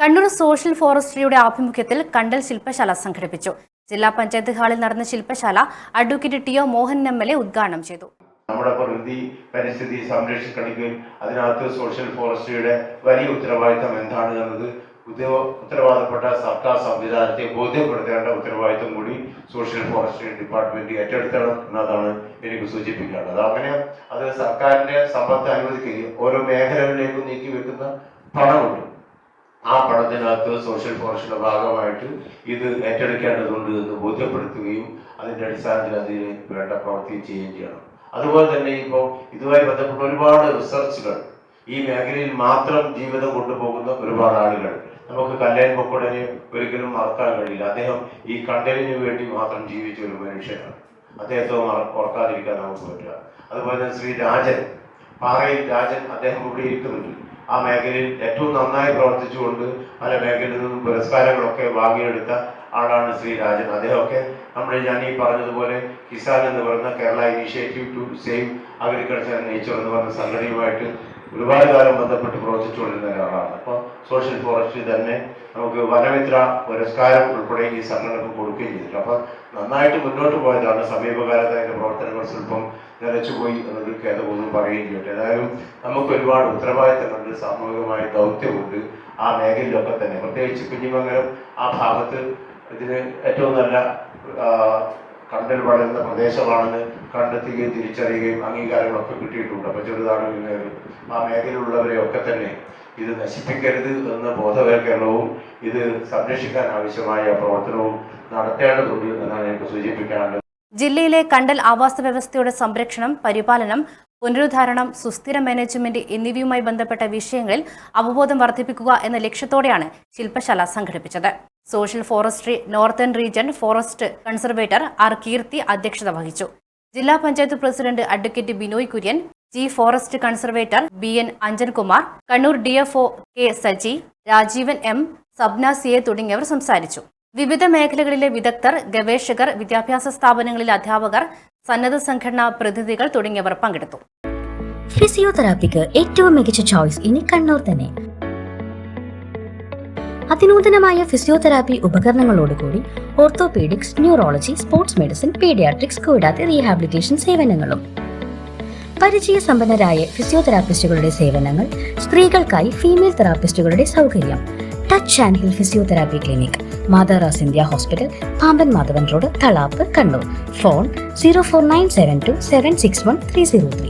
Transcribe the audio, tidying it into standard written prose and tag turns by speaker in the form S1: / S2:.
S1: Kannur social ഫോറസ്ട്രിയുടെ ആഭിമുഖ്യത്തിൽ കണ്ടൽ ശില്പശാല സംഘടിപ്പിച്ചു. ജില്ലാ പഞ്ചായത്ത് ഹാളിൽ നടന്ന ശില്പശാല അഡ്വക്കേറ്റ് ടി.ഒ. മോഹൻ എം.എൽ.എ ഉദ്ഘാടനം ചെയ്തു.
S2: നമ്മുടെ പ്രകൃതി പരിസ്ഥിതി സംരക്ഷിക്കണമെങ്കിൽ അതിനകത്ത് സോഷ്യൽ ഫോറസ്ട്രിയുടെ വലിയ ഉത്തരവാദിത്തം എന്താണ് എന്നത് ഉത്തരവാദപ്പെട്ട സർക്കാർ സംവിധാനത്തെ ബോധ്യപ്പെടുത്തേണ്ട ഉത്തരവാദിത്തം കൂടി സോഷ്യൽ ഫോറസ്ട്രി ഡിപ്പാർട്ട്മെന്റ് ഏറ്റെടുക്കണം എന്നതാണ് എനിക്ക് സൂചിപ്പിക്കാനുള്ളത്. അങ്ങനെ അത് സർക്കാരിന്റെ സമ്പത്ത് അനുവദിക്കുകയും ഓരോ മേഖലകളിലേക്കും നീക്കി വെക്കുന്ന പണമുണ്ട്. ആ പണത്തിനകത്ത് സോഷ്യൽ ഫോറസ്റ്റിന്റെ ഭാഗമായിട്ട് ഇത് ഏറ്റെടുക്കേണ്ടതുണ്ട് എന്ന് ബോധ്യപ്പെടുത്തുകയും അതിന്റെ അടിസ്ഥാനത്തിൽ അതിന് വേണ്ട പ്രവൃത്തി ചെയ്യുകയും ചെയ്യണം. അതുപോലെ തന്നെ ഇപ്പോൾ ഇതുമായി ബന്ധപ്പെട്ട ഒരുപാട് റിസർച്ചുകൾ ഈ മേഖലയിൽ മാത്രം ജീവിതം കൊണ്ടുപോകുന്ന ഒരുപാട് ആളുകൾ നമുക്ക് കല്ലേൻ പൊക്കോടനെ ഒരിക്കലും മറക്കാൻ കഴിയില്ല. അദ്ദേഹം ഈ കണ്ടലിന് വേണ്ടി മാത്രം ജീവിച്ച ഒരു മനുഷ്യനാണ്. അദ്ദേഹത്തെ ഓർക്കാതിരിക്കാൻ നമുക്ക് പറ്റില്ല. അതുപോലെ തന്നെ ശ്രീ രാജൻ, പാറയിൽ രാജൻ, അദ്ദേഹം ഇവിടെ ഇരിക്കുന്നുണ്ട്. ആ മേഖലയിൽ ഏറ്റവും നന്നായി പ്രവർത്തിച്ചുകൊണ്ട് പല മേഖലയിൽ നിന്നും പുരസ്കാരങ്ങളൊക്കെ വാങ്ങിയെടുത്ത ആളാണ് ശ്രീ രാജൻ. അദ്ദേഹമൊക്കെ ഞാൻ ഈ പറഞ്ഞതുപോലെ കിസാൻ എന്ന് പറയുന്ന Kerala initiative to save agriculture and nature എന്ന് പറഞ്ഞ സംഘടനയുമായിട്ട് ഒരുപാട് കാലം ബന്ധപ്പെട്ട് പ്രവർത്തിച്ചുകൊണ്ടിരുന്ന ഒരാളാണ്. അപ്പോൾ സോഷ്യൽ ഫോറസ്ട്രി തന്നെ നമുക്ക് വനമിത്ര പുരസ്കാരം ഉൾപ്പെടെ ഈ സംഘടനക്ക് കൊടുക്കുകയും ചെയ്തിട്ടുണ്ട്. അപ്പം നന്നായിട്ട് മുന്നോട്ട് പോയതാണ്. സമീപകാലത്ത് അതിൻ്റെ പ്രവർത്തനങ്ങൾ സ്വല്പം നിലച്ചുപോയി എന്നൊരു ഖേദമൊന്നും പറയുകയും ചെയ്യട്ടെ. ഏതായാലും നമുക്ക് ഒരുപാട് ഉത്തരവാദിത്തങ്ങളുണ്ട്, സാമൂഹികമായ ദൗത്യമുണ്ട് ആ മേഖലയിലൊക്കെ തന്നെ. പ്രത്യേകിച്ച് കുഞ്ഞിമംഗലം ആ ഭാഗത്ത് ഇതിന് ഏറ്റവും നല്ല കണ്ടൽ വളരുന്ന പ്രദേശമാണെന്ന് കണ്ടെത്തുകയും തിരിച്ചറിയുകയും അംഗീകാരങ്ങളൊക്കെ കിട്ടിയിട്ടുണ്ട്. അപ്പോൾ ചെറുതാണെങ്കിലും ആ മേഖലയിലുള്ളവരെയൊക്കെ തന്നെ ഇത് നശിപ്പിക്കരുത് എന്ന ബോധവൽക്കരണവും ഇത് സംരക്ഷിക്കാൻ ആവശ്യമായ പ്രവർത്തനവും നടത്തേണ്ടതുണ്ട് എന്നാണ് എനിക്ക് സൂചിപ്പിക്കാനുള്ളത്.
S1: ജില്ലയിലെ കണ്ടൽ ആവാസ വ്യവസ്ഥയുടെ സംരക്ഷണം, പരിപാലനം, പുനരുദ്ധാരണം, സുസ്ഥിര മാനേജ്മെന്റ് എന്നിവയുമായി ബന്ധപ്പെട്ട വിഷയങ്ങളിൽ അവബോധം വർദ്ധിപ്പിക്കുക എന്ന ലക്ഷ്യത്തോടെയാണ് ശില്പശാല സംഘടിപ്പിച്ചത്. Social forestry northern region forest conservator R Keerthi അധ്യക്ഷത വഹിച്ചു. ജില്ലാ panchayat president advocate Binoy Kurian, chief forest conservator BN Anjankumar, Kannur DFO K സജി, രാജീവൻ M, സബ്ന CA തുടങ്ങിയവർ സംസാരിച്ചു. വിവിധ മേഖലകളിലെ വിദഗ്ധർ, ഗവേഷകർ, വിദ്യാഭ്യാസ സ്ഥാപനങ്ങളിലെ അധ്യാപകർ, സന്നദ്ധ സംഘടനാ പ്രതിനിധികൾ തുടങ്ങിയവർ പങ്കെടുത്തു.
S3: ഫിസിയോതെറാപ്പിക്ക് ഏറ്റവും മികച്ച ചോയ്സ് ഇനി കണ്ണൂർ തന്നെ. അതിനൂതനമായ ഫിസിയോതെറാപ്പി ഉപകരണങ്ങളോടുകൂടി orthopaedics, neurology, sports medicine, paediatrics കൂടാതെ റീഹാബിലിറ്റേഷൻ സേവനങ്ങളും. പരിചയസമ്പന്നരായ ഫിസിയോതെറാപ്പിസ്റ്റുകളുടെ സേവനങ്ങൾ, സ്ത്രീകൾക്കായി ഫീമെയിൽ തെറാപ്പിസ്റ്റുകളുടെ സൗകര്യം. Touch and heal physiotherapy clinic, മാതാറാസ് India hospital, Pamban Madhavan road, Thalap, Kannur. Phone 04972 761 303.